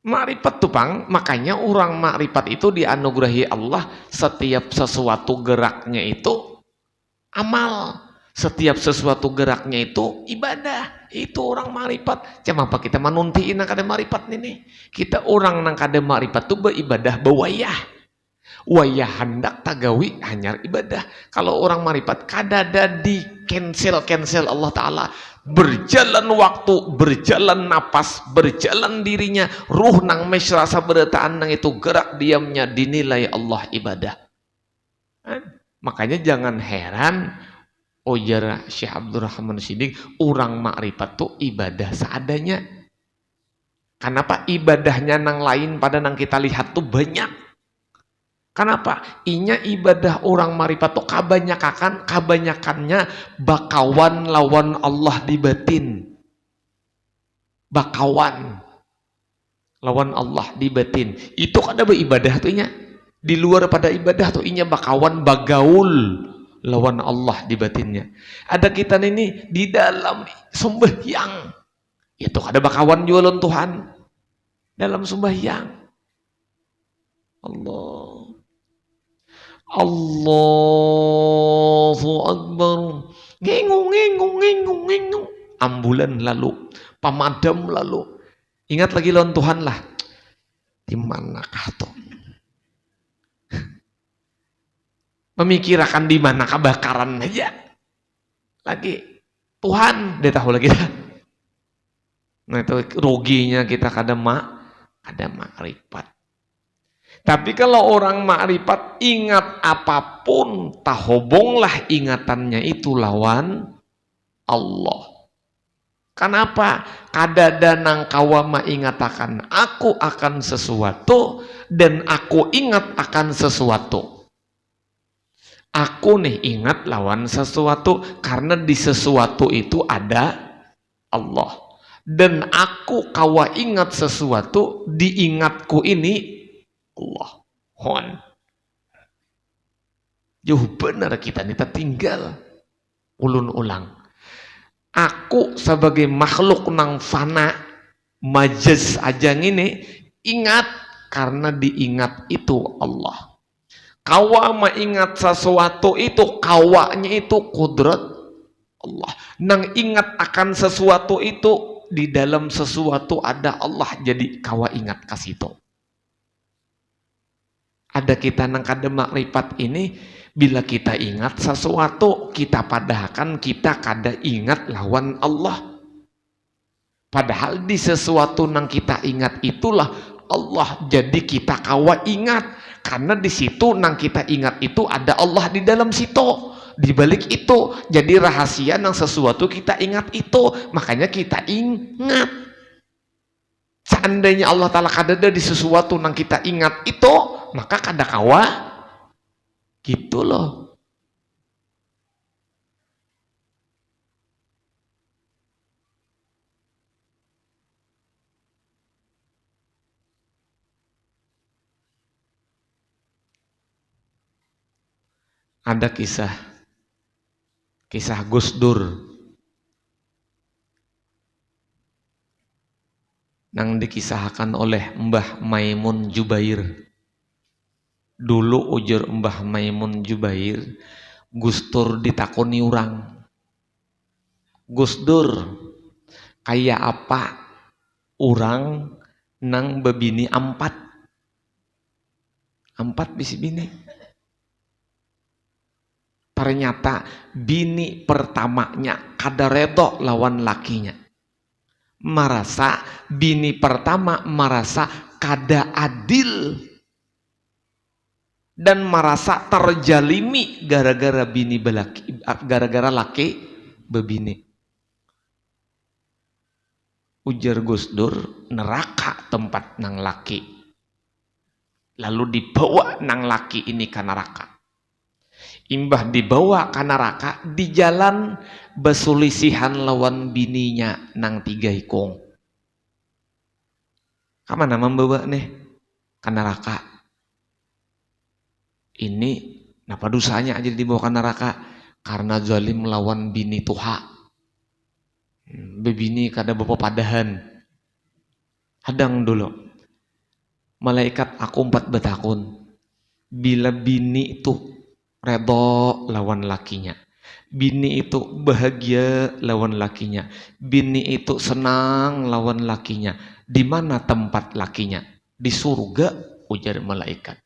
Makrifat tuh Pang, makanya orang makrifat itu dianugerahi Allah setiap sesuatu geraknya itu amal. Setiap sesuatu geraknya itu ibadah. Itu orang makrifat. Cuma apa kita manuntiin nang kada makrifat nih. Kita orang nang kada makrifat tuh beribadah bewayah. Wayah hendak tagawi hanya ibadah. Kalau orang makrifat kada ada di cancel Allah Ta'ala. Berjalan waktu, berjalan napas, berjalan dirinya, ruh nang mes rasa berataan nang itu gerak diamnya dinilai Allah ibadah. Makanya jangan heran ujar Syekh Abdurrahman Siddiq, orang makrifat tuh ibadah seadanya. Kenapa ibadahnya nang lain pada nang kita lihat tuh banyak? Kenapa? Inya ibadah orang makrifat tuh kebanyakannya bakawan lawan Allah di batin. Bakawan lawan Allah di batin. Itu kada beribadah tuh inya. Di luar pada ibadah tuh inya bakawan bagaul lawan Allah di batinnya. Ada kita ini di dalam sembahyang. Itu kada bakawan jualan Tuhan dalam sembahyang. Allahu Akbar. Ngingung. Ambulan lalu, pemadam lalu. Ingat lagi lawan Tuhan lah. Di manakah tuh? Memikirkan di mana kebakaran aja. Lagi Tuhan dia tahu lagi. Nah itu ruginya kita kada makrifat. Tapi kalau orang makrifat ingat apapun, tahobonglah ingatannya itu lawan Allah. Kenapa? Kadada nang kawa mengatakan aku akan sesuatu dan aku ingat akan sesuatu. Aku nih ingat lawan sesuatu karena di sesuatu itu ada Allah. Dan aku kawa ingat sesuatu, diingatku ini Allah. Jauh benar kita tinggal ulun ulang. Aku sebagai makhluk nang fana majaz aja ini ingat karena diingat itu Allah. Kawa mengingat sesuatu itu kawanya itu kudrat Allah. Nang ingat akan sesuatu itu, di dalam sesuatu ada Allah, jadi kawa ingat kasitu. Ada kita nang kada makrifat ini, bila kita ingat sesuatu, kita padahkan kita kada ingat lawan Allah. Padahal di sesuatu nang kita ingat itulah Allah, jadi kita kawa ingat. Karena di situ nang kita ingat itu ada Allah di dalam situ. Di balik itu, jadi rahasia nang sesuatu kita ingat itu, makanya kita ingat. Seandainya Allah Ta'ala kadada di sesuatu nang kita ingat itu, maka kada kawa gitu loh. Ada kisah Gus Dur nang dikisahkan oleh Mbah Maimun Jubair. Dulu ujar Mbah Maimun Jubair, Gus Dur ditakoni orang, Gus Dur, kayak apa orang nang bebini empat bisi bini? Ternyata bini pertamanya kada redo lawan lakinya. Merasa bini pertama merasa kada adil dan merasa terjalimi gara-gara bini belaki, gara-gara laki bebini. Ujar Gus Dur, neraka tempat nang laki. Lalu dibawa nang laki ini ke neraka. Imbah dibawa ke neraka, di jalan besulisihan lawan bininya nang tiga ikong. Kamana membawa nih ke neraka? Ini napa dosanya aja dibawa ke neraka? Karena zalim lawan bini tuha. Bebini kada bapak padahan. Hadang dulu. Malaikat aku 4 betakun. Bila bini itu redo lawan lakinya, bini itu bahagia lawan lakinya, bini itu senang lawan lakinya, di mana tempat lakinya? Di surga, ujar malaikat.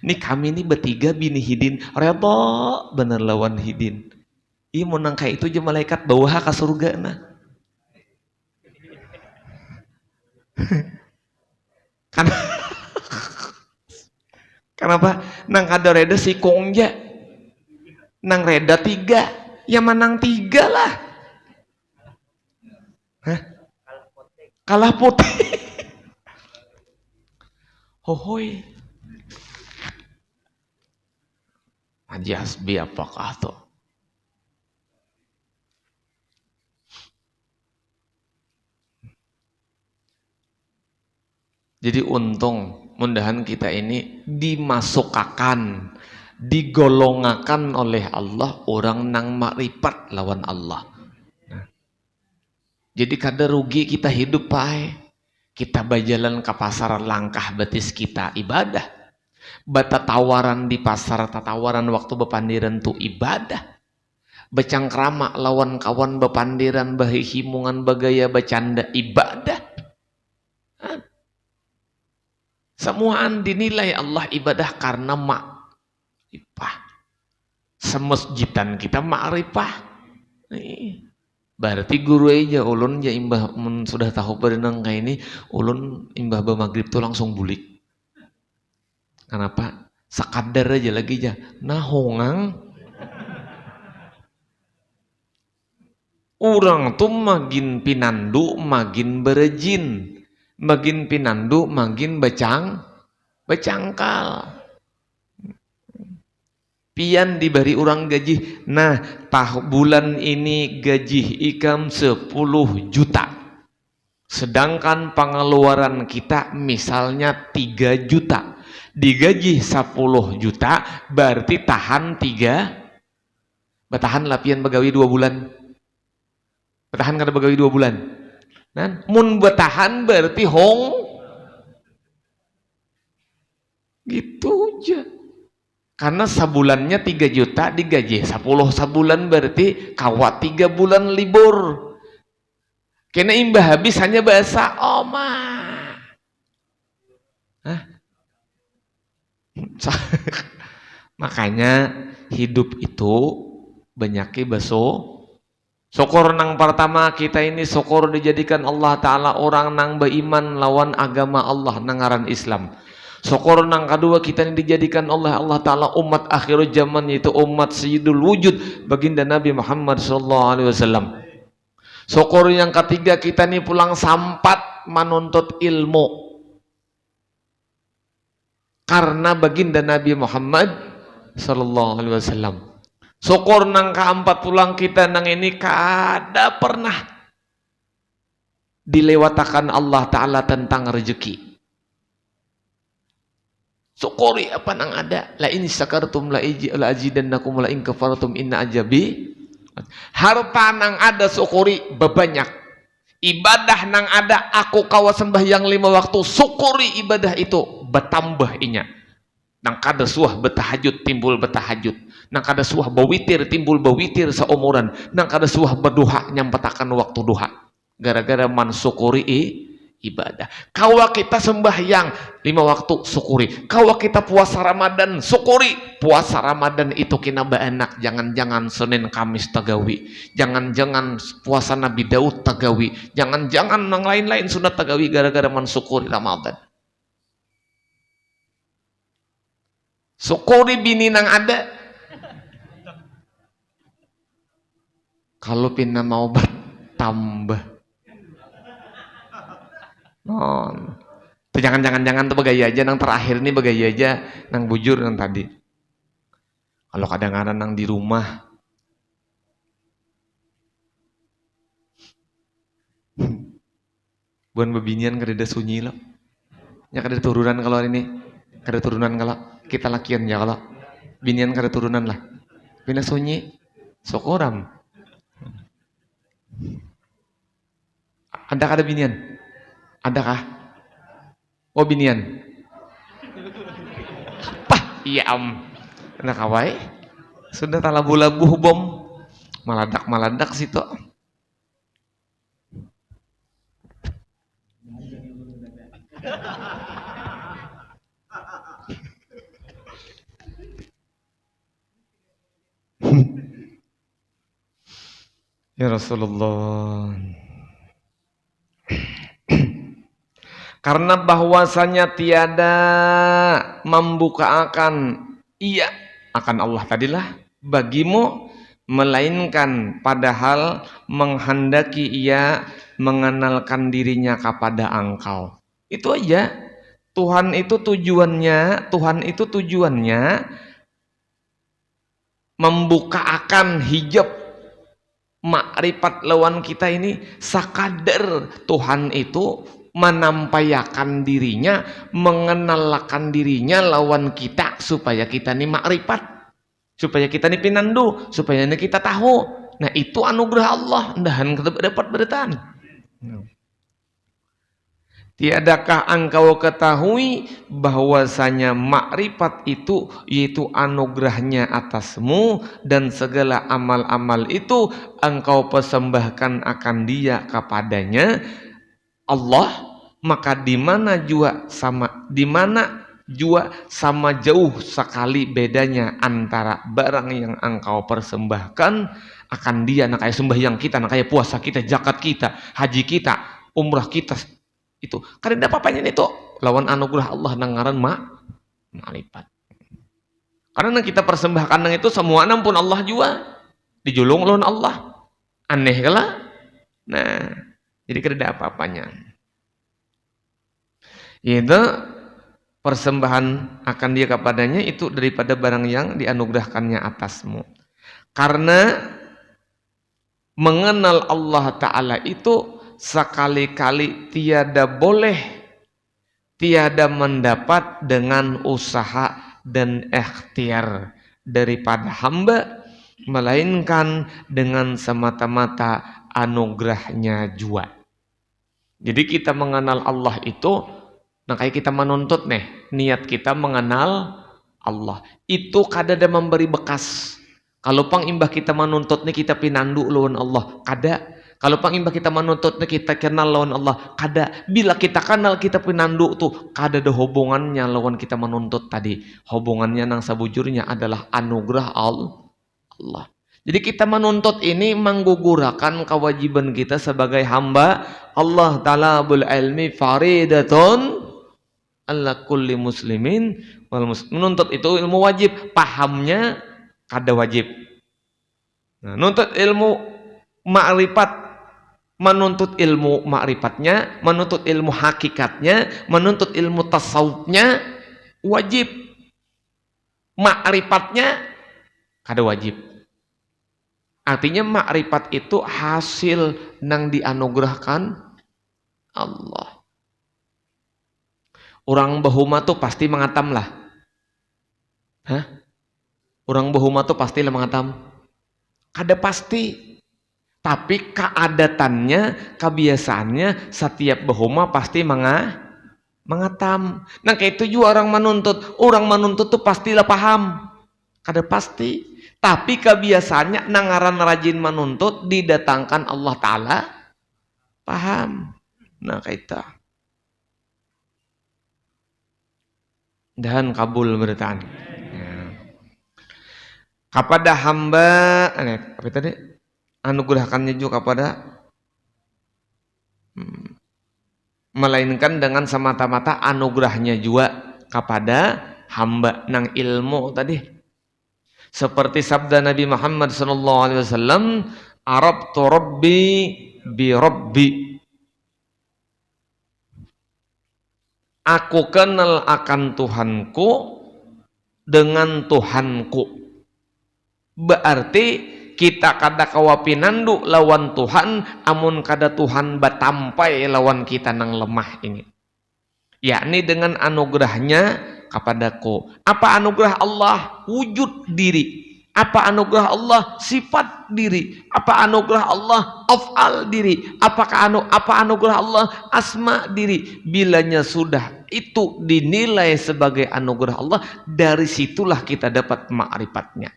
Nih kami nih bertiga bini hidin redo bener lawan hidin. Iya mau nangka itu aja malaikat bawa ke surga nah. Kenapa? Nang kada reda si kongja, nang reda 3, ya manang 3 lah. Hah? Kalah putih. Hohoi. Haji Hasbi apakah tuh? Jadi untung mudahan kita ini dimasukkan, digolongakan oleh Allah orang nang makrifat lawan Allah. Nah, jadi kada rugi kita hidup pae. Kita berjalan ke pasar langkah betis kita ibadah. Bata tawaran di pasar tatawaran waktu bepandiran tu ibadah. Becangkrama lawan kawan bepandiran bahihimungan bagaya becanda ibadah. Semuaan dinilai Allah ibadah karena makrifah. Semasjidan kita makrifah. Berarti guru aja ulun ya imbah sudah tahu berenang kayak ini, ulun imbah maghrib tuh langsung bulik. Kenapa? Sekadar aja lagi aja. Nah hongang. Orang tuh magin pinandu, magin berejin. Magin pinandu, magin becangkal. Pian diberi orang gaji. Nah, bulan ini gaji ikam 10 juta. Sedangkan pengeluaran kita misalnya 3 juta. Digaji 10 juta, berarti tahan 3. Bertahan lapian begawi 2 bulan. Bertahan kada begawi 2 bulan. Nah, mun bertahan berarti hong. Gitu aja. Karena sebulannya 3 juta digaji 10 sebulan, berarti kawat 3 bulan libur. Kena imbah habis hanya bahasa oma. Hah? Makanya hidup itu banyaknya baso. Syukur nang pertama kita ini syukur dijadikan Allah Ta'ala orang nang beriman lawan agama Allah nangaran Islam. Syukur nang kedua kita ini dijadikan oleh Allah Ta'ala umat akhir zaman, yaitu umat Sayyidul Wujud baginda Nabi Muhammad SAW. Syukur yang ketiga kita ini pulang sampat menuntut ilmu karena baginda Nabi Muhammad SAW. Syukur nang keempat pulang kita nang ini kada pernah dilewatakan Allah Ta'ala tentang rezeki. Syukuri apa nang ada. La in syakartum la azidannakum la in kafartum inna ajabi. Harta nang ada syukuri bebanyak. Ibadah nang ada aku kawa sembahyang 5 waktu, syukuri ibadah itu bertambah inya. Nang kada suah betahajud timbul betahajud. Nang kada suah bawitir timbul bawitir seumuran. Nang kada suah berduha nyampetakan waktu duha. Gara-gara mensyukuri ibadah. Kawa kita sembahyang 5 waktu, syukuri. Kawa kita puasa Ramadan, syukuri. Puasa Ramadan itu kina enak. Jangan-jangan Senin Kamis tagawi. Jangan-jangan puasa Nabi Daud tagawi. Jangan-jangan nang lain-lain sunat tagawi gara-gara mensyukuri Ramadan. Syukuri bini nang ada. Kalau pina mau bertambah. Non. Tuh jangan tuh bagaya aja nang terakhir ini bagaya aja nang bujur nang tadi. Kalau kadang-kadang nang di rumah buan bebinian kada sunyi lo. Ya kada turunan kalau hari ini. Kada turunan kalau kita lakian ya kalau binian kada turunan lah. Bina sunyi syukuram. Ada kada binian? Adakah? Oh binian. Pah, iya Nah kawai sudah talabu-labu bom maladak situ. Ya Rasulullah. Karena bahwasanya tiada membuka akan iya akan Allah tadilah bagimu melainkan padahal menghendaki ia mengenalkan dirinya kepada engkau. Itu aja. Tuhan itu tujuannya membuka akan hijab makrifat lawan kita ini sakadar Tuhan itu menampayakan dirinya, mengenalkan dirinya lawan kita supaya kita ini makrifat, supaya kita ini pinandu, supaya ini kita tahu. Nah itu anugerah Allah, ndahan dapat bertahan. Tiadakah engkau ketahui bahwasanya makrifat itu yaitu anugerahnya atasmu dan segala amal-amal itu engkau persembahkan akan dia kepadanya Allah, maka di mana jua sama jauh sekali bedanya antara barang yang engkau persembahkan akan dia. Nah kayak sembahyang kita, nah kayak puasa kita, zakat kita, haji kita, umrah kita itu karena apa-apanya itu lawan anugerah Allah nangaran makrifat. Karena kita persembahkan nang itu semua nampun Allah jua dijulung lawan Allah. Aneh kala. Nah, jadi kada apa-apanya. Itu persembahan akan dia kepadanya itu daripada barang yang dianugerahkannya atasmu. Karena mengenal Allah Ta'ala itu sekali-kali tiada mendapat dengan usaha dan ikhtiar daripada hamba, melainkan dengan semata-mata anugerahnya jua. Jadi kita mengenal Allah itu, nah kayak kita menuntut nih, niat kita mengenal Allah. Itu kadada memberi bekas. Kalau pang imbah kita menuntutnya kita pinandu lawan Allah, kada. Kalau pang imbah kita menuntutnya kita kenal lawan Allah, kada. Bila kita kenal kita pinandu tuh, kada ada hubungannya lawan kita menuntut tadi. Hubungannya nang sabujurnya adalah anugerah Allah. Jadi kita menuntut ini menggugurkan kewajiban kita sebagai hamba Allah. Talabul ilmi faridatun ala kulli muslimin wal muslim. Menuntut itu ilmu wajib, pahamnya kada wajib. Nah, nuntut ilmu ma'rifat, menuntut ilmu ma'rifatnya, menuntut ilmu hakikatnya, menuntut ilmu tasawufnya wajib. Ma'rifatnya kada wajib. Artinya makrifat itu hasil nang dianugerahkan Allah. Orang bahuma tuh pasti mengatam lah. Hah? Orang bahuma tuh pasti lah mengatam. Kada pasti. Tapi keadatannya, kebiasaannya setiap bahuma pasti mengatam. Nah kayak itu juga orang menuntut. Orang menuntut tuh pastilah paham. Kada pasti. Tapi kebiasaannya nangaran rajin menuntut didatangkan Allah Ta'ala paham. Nah kaita. Dan kabul bertaan. Ya. Kepada hamba, apa tadi? Anugerahkannya juga kepada melainkan dengan semata-mata anugerahnya juga kepada hamba nang ilmu tadi. Seperti sabda Nabi Muhammad SAW, Arabtu Rabbi bi Rabbi. Aku kenal akan Tuhanku dengan Tuhanku. Berarti kita kada kawapinandu lawan Tuhan, amun kada Tuhan batampai lawan kita nang lemah ini. Yakni dengan anugerahnya kepadaku. Apa anugerah Allah? Wujud diri. Apa anugerah Allah? Sifat diri. Apa anugerah Allah? Af'al diri. Apa anugerah Allah? Asma diri. Bilanya sudah itu dinilai sebagai anugerah Allah, dari situlah kita dapat ma'rifatnya.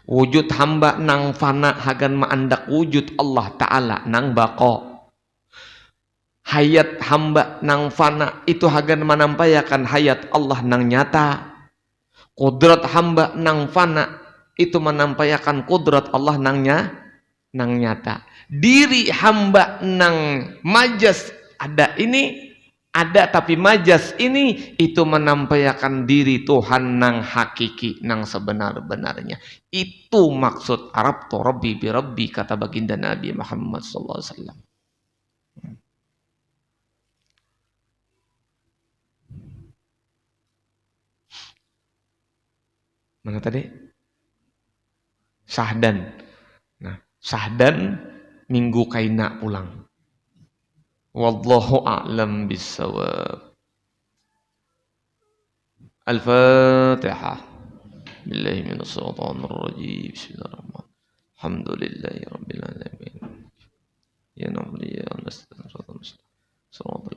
Wujud hamba nang fana hagan ma'andak wujud Allah Ta'ala nang bako. Hayat hamba nang fana itu hagan menampayakan hayat Allah nang nyata. Kudrat hamba nang fana itu menampayakan kudrat Allah nang nyata. Diri hamba nang majas ada tapi majas ini itu menampayakan diri Tuhan nang hakiki nang sebenar-benarnya. Itu maksud Arabtu Rabbi bi Rabbi, kata baginda Nabi Muhammad SAW. Mana tadi? Sahdan. Nah, sahdan minggu kaina pulang. Wallahu a'lam bissawab. Al-Fatihah. Billahi minas shaitanir rajim. Bismillahirrahmanirrahim. Alhamdulillahi rabbil alamin. Ya nabiyyi ya nastaghfiruka wa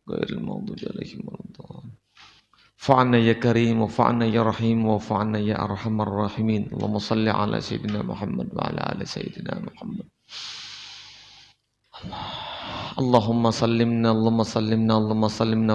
ghairil maghdubi alaihim waladdallin. Fa'anna ya karim wa fa'anna ya rahim wa fa'anna ya arhamar rahimin. Allahumma salli ala sayyidina Muhammad wa ala ali sayyidina Muhammad. Allahumma sallimna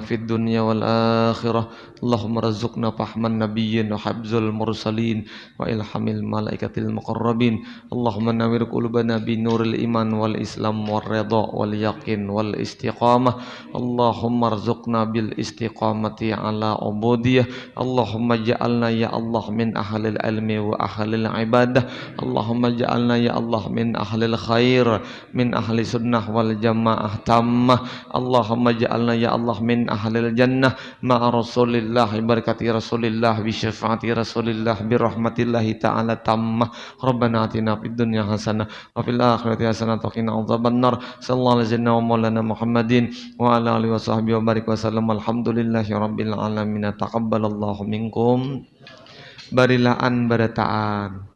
fid dunya wal akhirah. Allahumma razukna fahman nabiyyin wa habzul mursalin wa ilhamil malaikatil muqarrabin. Allahumma nawwir qulubana bi nuril iman wal islam wal ridha wal yaqin wal istiqamah. Allahumma rzuqna bil istiqamati ala ubudiyah. Allahumma ja'alna ya Allah min ahlil ilmi wa ahlil ibadah. Allahumma ja'alna ya Allah min ahlil khair, min ahli sunnah wal jamaah tammah. Allahumma ja'alna ya Allah min ahlil jannah ma'a rasulillah, barakati rasulillah, bi syafaati rasulillah, bi rahmatillahi ta'ala tammah. Rabbana atina fid dunya hasanah wa fil akhirati hasanah wa qina adzabannar. Sallallahu alaihi wa maulana Muhammadin wa ala alihi wa sahbihi wa barik wa sallam. Alhamdulillahi rabbil alamin. Taqabbalallahu minkum. Barilaan barataan.